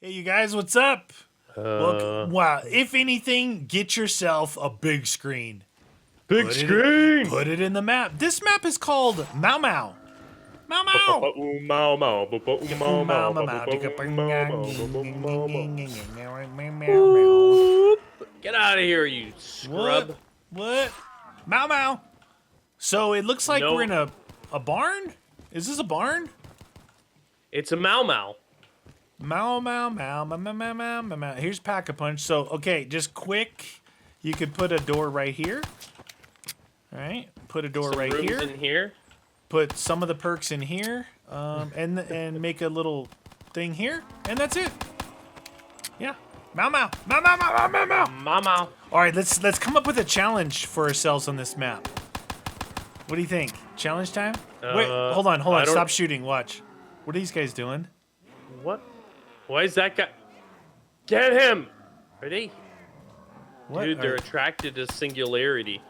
Hey, you guys, what's up? Look, wow, if anything, get yourself a big screen. Big screen! Put it in the map. This map is called MAO. MAO. MAO. Mau mau. Get out of here, you scrub. What? MAO. So it looks like No. we're in a barn? Is this a barn? It's a Mau Mau. Mau. Here's Pack-a-Punch. So, okay, just quick. You could put a door right here. All right, put a door Some right rooms here. in here. Put some of the perks in here, and make a little thing here, and that's it. Yeah, MAO. Mau Mau. All right, let's come up with a challenge for ourselves on this map. What do you think? Challenge time? Wait, hold on. I don't- Stop shooting. Watch. What are these guys doing? What? Why is that guy? Get him! Ready? What? Dude, they're attracted to singularity.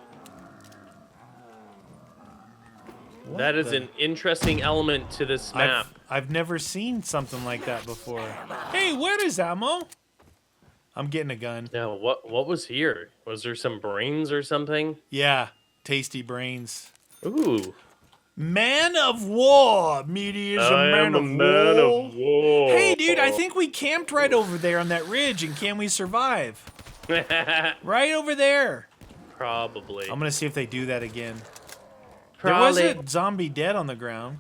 What That is the- an interesting element to this map. I've never seen something like that before. Hey, where is ammo? I'm getting a gun. Now, what was here? Was there some brains or something? Yeah, tasty brains. Ooh. Man of War. Meaty is a I man am a of man war. of war. Hey, dude, I think we camped right over there on that ridge, and can we survive? Right over there. Probably. I'm gonna see if they do that again. Probably. There was a zombie dead on the ground.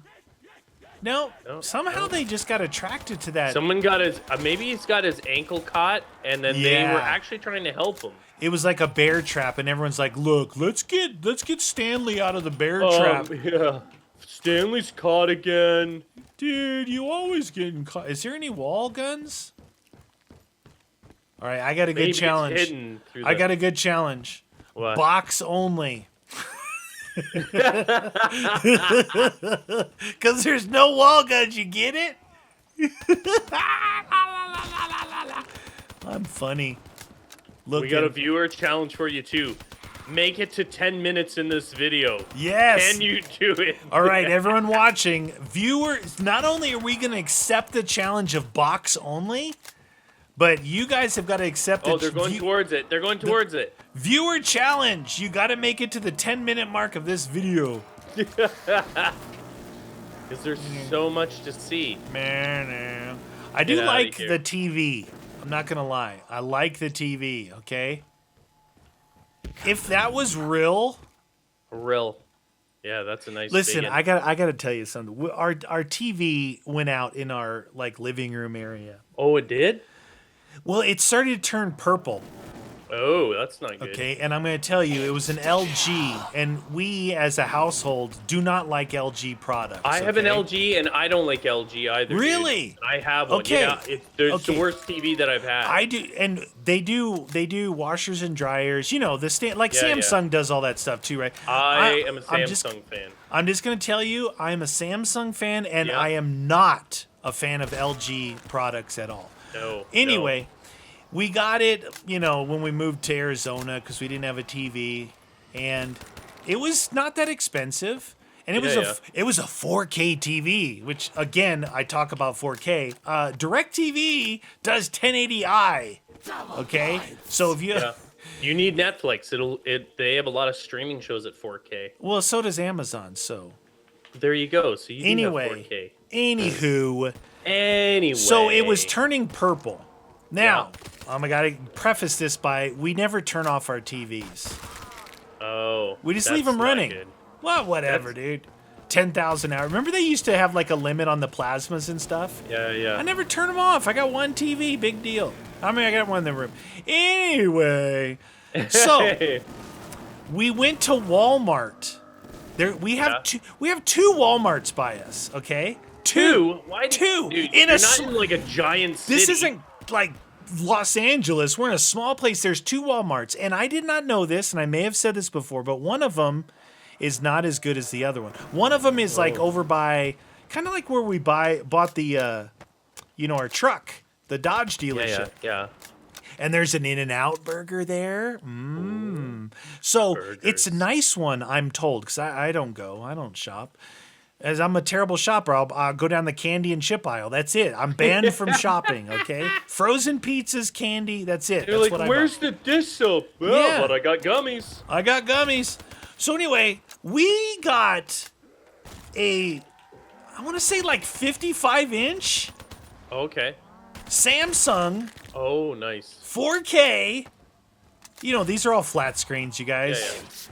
No, No, somehow no. they just got attracted to that. Someone got his. Maybe he's got his ankle caught, and then they Yeah. were actually trying to help him. It was like a bear trap, and everyone's like, "Look, let's get Stanley out of the bear trap." Yeah. Stanley's caught again. Dude, you always getting caught. Is there any wall guns? All right, I got a good Maybe it's challenge. hidden through I the- got a good challenge. What? Box only. Because there's no wall guns, you get it? I'm funny. Look, We got a viewer challenge for you too. Make it to 10 minutes in this video. yes. Can you do it? All right, everyone watching, viewers, not only are we going to accept the challenge of box only, but you guys have got to accept Oh, the they're going towards it. They're going towards it. viewer challenge. You got to make it to the 10-minute mark of this video. Because there's so much to see. Man, I do Get outta like here. the TV. I'm not going to lie. I like the TV, okay? If that was real, Real. Yeah, that's a nice. listen, big I got to tell you something. Our TV went out in our like living room area. Oh, it did? Well, it started to turn purple. Oh, that's not good. Okay, and I'm going to tell you, it was an LG, and we as a household do not like LG products. I have an okay? LG, and I don't like LG either. dude. Really? I have one. Okay. Yeah, it's Okay. the worst TV that I've had. I do, and they do washers and dryers. You know, like Yeah, yeah. Samsung does all that stuff too, right? I am a I'm Samsung fan. I'm just going to tell you, I'm a Samsung fan, and Yeah. I am not a fan of LG products at all. No. Anyway, we got it, when we moved to Arizona because we didn't have a TV, and it was not that expensive, and it was a 4K TV, which again I talk about 4K. DirecTV does 1080i. Okay, so if you Yeah. You need Netflix. They have a lot of streaming shows at 4K. well, so does Amazon. So There you go. So you do anyway, have 4K. anywho, Anyway. so it was turning purple. Now, I gotta preface this by we never turn off our TVs. Oh. We just that's leave them not running. good. Well, whatever, dude. 10,000 hours. Remember they used to have like a limit on the plasmas and stuff? Yeah, yeah. I never turn them off. I got one TV, big deal. I mean, I got one in the room. Anyway, so we went to Walmart. We have two Walmarts by us. Okay, Two? Why? Two. Dude, In you're a not s- in like a giant city. This isn't like Los Angeles. We're in a small place. There's two Walmarts, and I did not know this, and I may have said this before, but one of them is not as good as the other one. One of them is like over by, kind of like where we bought the, our truck, the Dodge dealership. Yeah. And there's an In-N-Out burger there. So it's a Burgers. nice one, I'm told, because I don't shop. As I'm a terrible shopper, I'll go down the candy and chip aisle. That's it. I'm banned from shopping, okay? Frozen pizzas, candy, that's it. You're That's like, what where's I buy. the dish soap? Well, Yeah. but I got gummies. I got gummies. So anyway, we got I want to say like 55-inch Okay. Samsung Oh, nice. 4K. These are all flat screens, you Yeah, guys.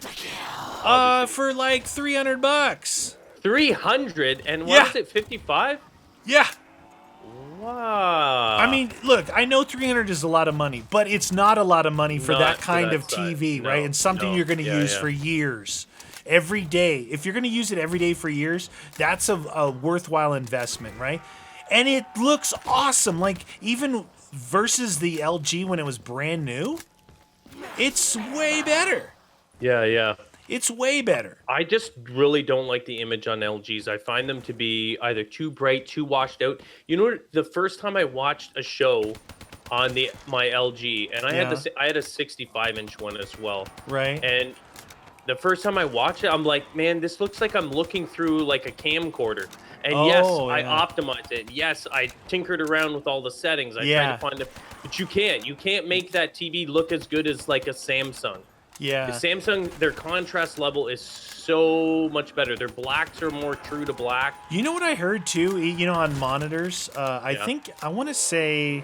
yeah. For like $300. 300 and what Yeah. is it? 55? Yeah. Wow. I mean, look, I know 300 is a lot of money, but it's not a lot of money for Not that for kind that of size. TV, No, right? And something no. you're going to Yeah, use yeah. for years, every day. If you're going to use it every day for years, that's a worthwhile investment, right? And it looks awesome. Like, even versus the LG when it was brand new, it's way better. Yeah, yeah. It's way better. I just really don't like the image on LGs. I find them to be either too bright, too washed out. You know, the first time I watched a show on my LG, and I Yeah. had a 65-inch one as well. Right. And the first time I watched it, I'm like, man, this looks like I'm looking through like a camcorder. And yes, I yeah. optimized it. Yes, I tinkered around with all the settings. I Yeah. tried to find it, but you can't. You can't make that TV look as good as like a Samsung. Yeah. The Samsung, their contrast level is so much better. Their blacks are more true to black. You know what I heard too? On monitors, I Yeah. think I want to say.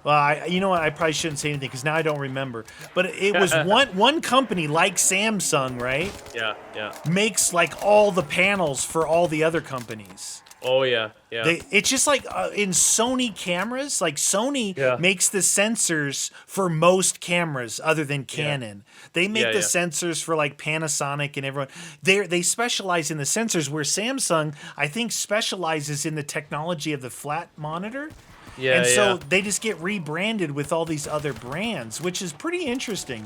Well, I probably shouldn't say anything because now I don't remember. But it was one company like Samsung, right? Yeah, yeah. Makes like all the panels for all the other companies. Oh yeah, yeah. It's just like in Sony cameras, like Sony Yeah. makes the sensors for most cameras other than Canon. They make Yeah, the yeah. sensors for like Panasonic and everyone. They specialize in the sensors where Samsung, I think, specializes in the technology of the flat monitor. Yeah, And so yeah. they just get rebranded with all these other brands, which is pretty interesting,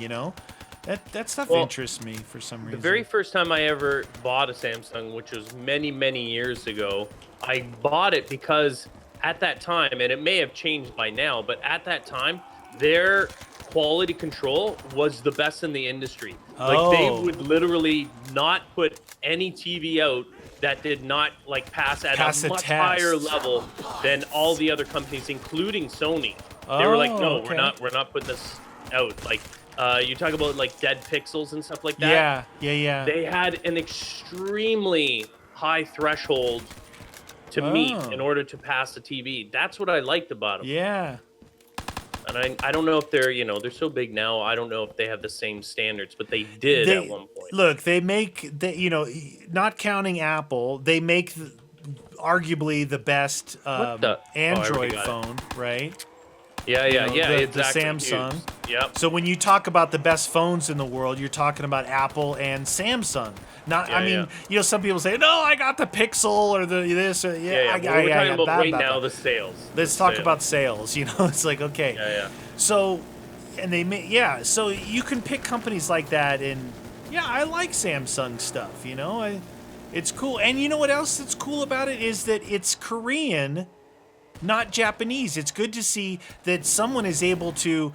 That stuff Well, interests me for some reason. The very first time I ever bought a Samsung, which was many, many years ago, I bought it because at that time, and it may have changed by now, but at that time, their quality control was the best in the industry. Like they Oh. would literally not put any TV out that did not like pass at Pass a the much test. higher level than all the other companies, including Sony. They were like, no, okay. we're not putting this out. Like you talk about like dead pixels and stuff like that. Yeah. They had an extremely high threshold to meet Oh. in order to pass the TV. That's what I liked about them. Yeah. And I don't know if they're so big now. I don't know if they have the same standards, but they did at one point. Look, not counting Apple, they make arguably the best the- Android got it. phone, right? Yeah, the exactly. Samsung. Yep. So when you talk about the best phones in the world, you're talking about Apple and Samsung. Some people say, "No, I got the Pixel or the this or Yeah. I We're talking about blah, right blah, now blah. the sales. Let's talk about sales. It's like, okay. Yeah. So, and so you can pick companies like that, and I like Samsung stuff. It's cool. And you know what else that's cool about it is that it's Korean, not Japanese. It's good to see that someone is able to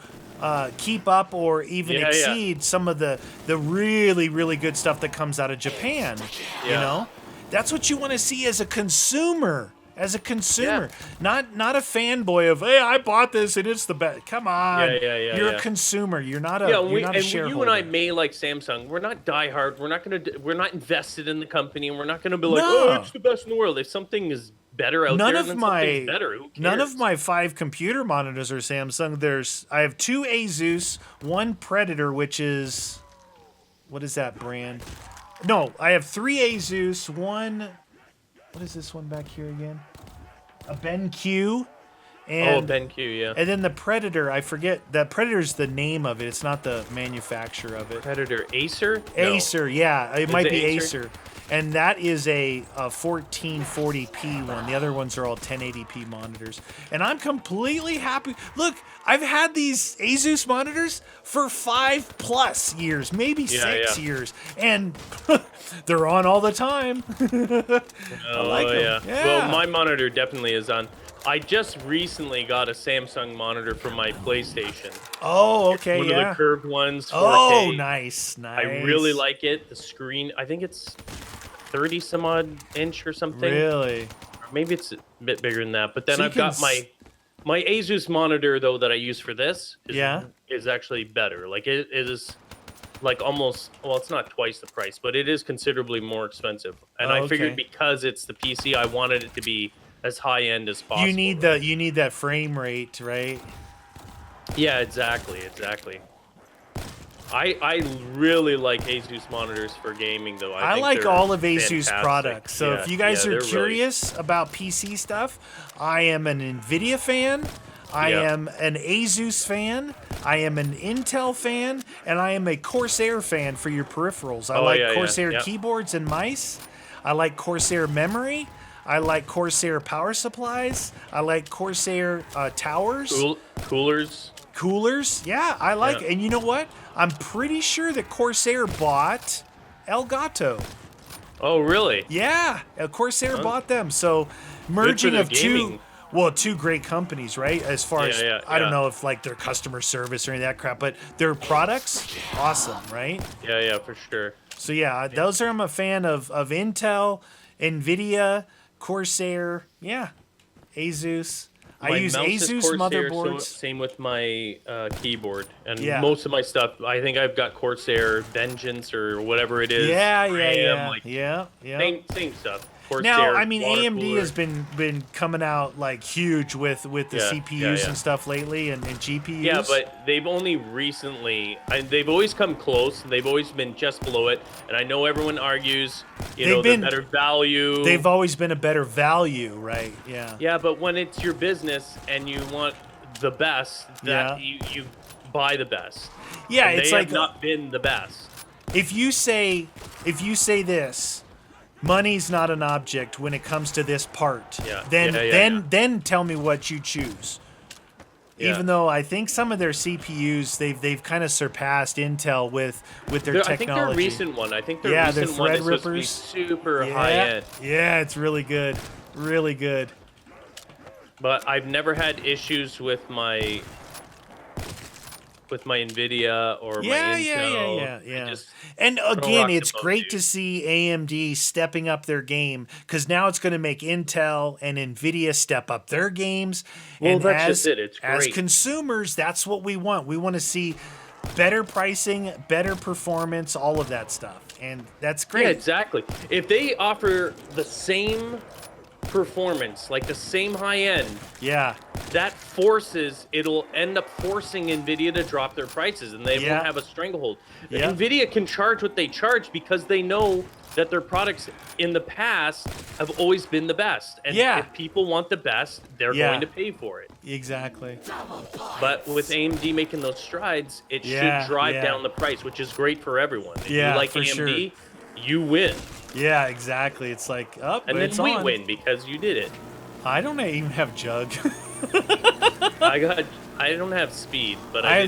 keep up or even exceed some of the really, really good stuff that comes out of Japan. Yeah. That's what you want to see as a consumer. Not a fanboy of, hey, I bought this and it's the best. Come on, you're a consumer. You're not a shareholder. You and I may like Samsung. We're not diehard. We're not invested in the company, and we're not gonna be like, oh, it's the best in the world. If something is better out there, then something's better. Who cares? None of my 5 computer monitors are Samsung. I have 2 Asus, 1 Predator, which is, what is that brand? No, I have 3 Asus, 1. What is this one back here again? A BenQ. And, BenQ, yeah. And then the Predator, I forget. The Predator's the name of it. It's not the manufacturer of it. Predator, Acer? Acer, yeah. It might be Acer? Acer. And that is a 1440p one. The other ones are all 1080p monitors. And I'm completely happy. Look, I've had these Asus monitors for 5+ years, maybe 6 years. And they're on all the time. I like them. Yeah. Well, my monitor definitely is on. I just recently got a Samsung monitor for my PlayStation. Oh, okay, One of the curved ones. 4K. Oh, nice. I really like it. The screen, I think it's 30 some odd inch or something. Really? Or maybe it's a bit bigger than that. But then So you I've can got my Asus monitor though that I use for this Yeah. is actually better. Like it is like almost, well, it's not twice the price, but it is considerably more expensive. And Oh, I figured okay. because it's the PC, I wanted it to be as high end as possible. You need that frame rate, right? Yeah, exactly. I really like Asus monitors for gaming though. I think like they're all of Asus fantastic. products. So if you guys are they're really- curious about PC stuff, I am an Nvidia fan. I am an Asus fan. I am an Intel fan, and I am a Corsair fan for your peripherals. I like Corsair keyboards and mice. I like Corsair memory. I like Corsair power supplies. I like Corsair towers. Coolers. Yeah, I like it. And you know what? I'm pretty sure that Corsair bought Elgato. Oh, really? Yeah, Corsair bought them. So merging of two great companies, right? As far as I don't know if like their customer service or any of that crap, but their products, awesome, right? Yeah, for sure. So yeah, those are I'm a fan of Intel, Nvidia, Corsair, Asus. I use Asus Corsair, motherboards. Same with my keyboard and Yeah. most of my stuff. I think I've got Corsair Vengeance or whatever it is. Yeah. Same stuff. Corsair, Now, I mean, water AMD cooler. has been coming out like huge with the CPUs and stuff lately, and GPUs. Yeah, but they've only recently. They've always come close. They've always been just below it, and I know everyone argues. They're better value. They've always been a better value, right? Yeah. Yeah, but when it's your business and you want the best, you buy the best. Yeah, and it's they like have not been the best. If you say this. Money's not an object when it comes to this part. Then tell me what you choose. Yeah. Even though I think some of their CPUs they've kind of surpassed Intel with their technology. I think their recent one. I think their recent one is supposed to be super high end. Yeah, it's really good, really good. But I've never had issues with my Nvidia or my Intel. Yeah. And again, it's great to see AMD stepping up their game because now it's going to make Intel and Nvidia step up their games. Well, and that's just it. It's great. As consumers, that's what we want. We want to see better pricing, better performance, all of that stuff. And that's great. Yeah, exactly. If they offer the same performance, like the same high end, it'll end up forcing Nvidia to drop their prices, and they won't have a stranglehold. Nvidia can charge what they charge because they know that their products in the past have always been the best, and if people want the best, they're going to pay for it. Exactly. But with AMD making those strides, it should drive down the price, which is great for everyone. If you like AMD, you win. Yeah, exactly. It's like and then we win because you did it. I don't even have jug. I don't have speed, but I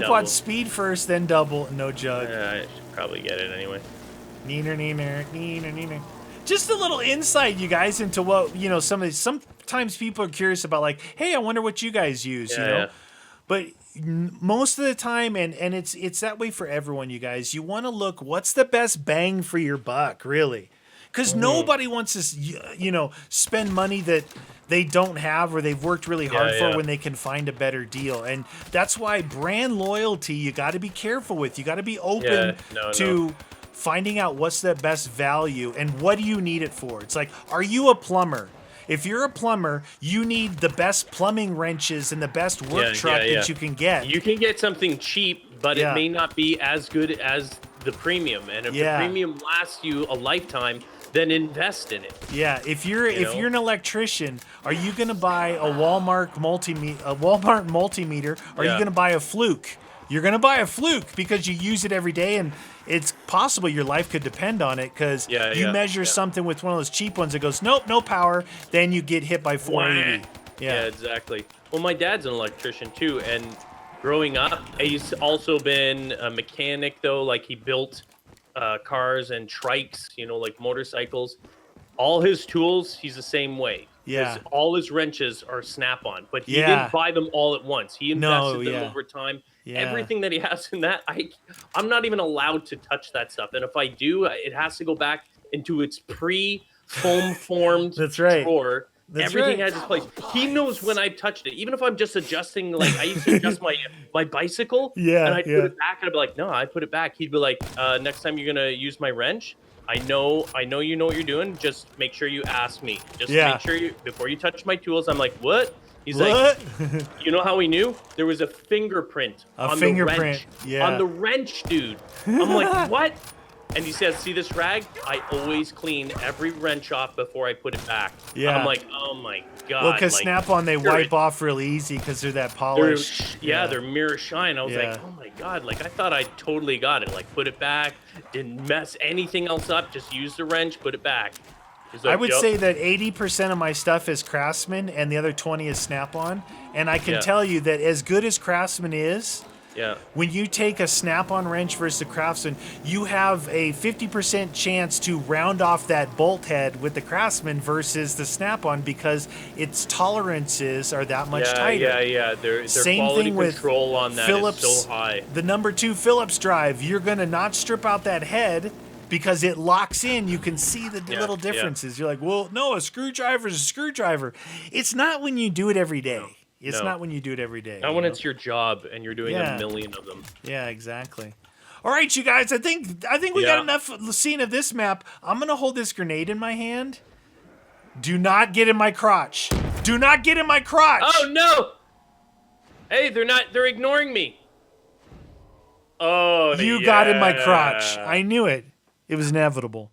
bought speed first, then double, no jug. I should probably get it anyway. Neener. Just a little insight, you guys, into what sometimes people are curious about, like, hey, I wonder what you guys use, you know. But most of the time, and it's that way for everyone, you guys. You want to look what's the best bang for your buck, really, because nobody wants to spend money that they don't have or they've worked really hard for when they can find a better deal. And that's why brand loyalty you got to be careful with. You got to be open to finding out what's the best value and what do you need it for. It's like, are you a plumber? If you're a plumber, you need the best plumbing wrenches and the best work truck that you can get. You can get something cheap, but it may not be as good as the premium. And if the premium lasts you a lifetime, then invest in it. Yeah, if you're an electrician, are you going to buy a Walmart multimeter? Or are you going to buy a Fluke? You're going to buy a Fluke because you use it every day, and it's possible your life could depend on it because you measure something with one of those cheap ones that goes, nope, no power, then you get hit by 480. Yeah, exactly. Well, my dad's an electrician too, and growing up, he's also been a mechanic though. Like he built cars and trikes, like motorcycles. All his tools, he's the same way. Yeah. All his wrenches are Snap-on, but he didn't buy them all at once. He invested them over time. Yeah. Everything that he has in that, I'm not even allowed to touch that stuff. And if I do, it has to go back into its pre-foam formed That's right. drawer. That's Everything right. has its place. He knows when I've touched it. Even if I'm just adjusting, like I used to adjust my bicycle, and Yeah, I'd put it back, and I'd be like, no, I put it back. He'd be like, next time you're gonna use my wrench, I know you know what you're doing. Just make sure you ask me. Just make sure you before you touch my tools. I'm like, what? He's what? like, you know how he knew? There was a fingerprint on the wrench. Yeah. On the wrench, dude. I'm like, what? And he says, see this rag? I always clean every wrench off before I put it back. Yeah. I'm like, oh my God. Well, because like, Snap-on, they wipe off really easy because they're that they're, polished. they're mirror shine. I was like, oh my God. Like, I thought I totally got it. Like, put it back. Didn't mess anything else up. Just use the wrench, put it back. Like, I would say that 80% of my stuff is Craftsman and the other 20 is Snap-on. And I can tell you that as good as Craftsman is, when you take a Snap-on wrench versus a Craftsman, you have a 50% chance to round off that bolt head with the Craftsman versus the Snap-on because its tolerances are that much tighter. Yeah. Their Same quality thing with control on that Phillips, is so high. The number 2 Phillips drive, you're going to not strip out that head because it locks in. You can see the little differences. You're like, well, no, a screwdriver is a screwdriver. It's not when you do it every day. It's not when you do it every day. Not when it's your job and you're doing a million of them. Yeah, exactly. All right, you guys. I think we got enough scene of this map. I'm gonna hold this grenade in my hand. Do not get in my crotch. Do not get in my crotch. Oh no! Hey, they're ignoring me. Oh, you got in my crotch. I knew it. It was inevitable.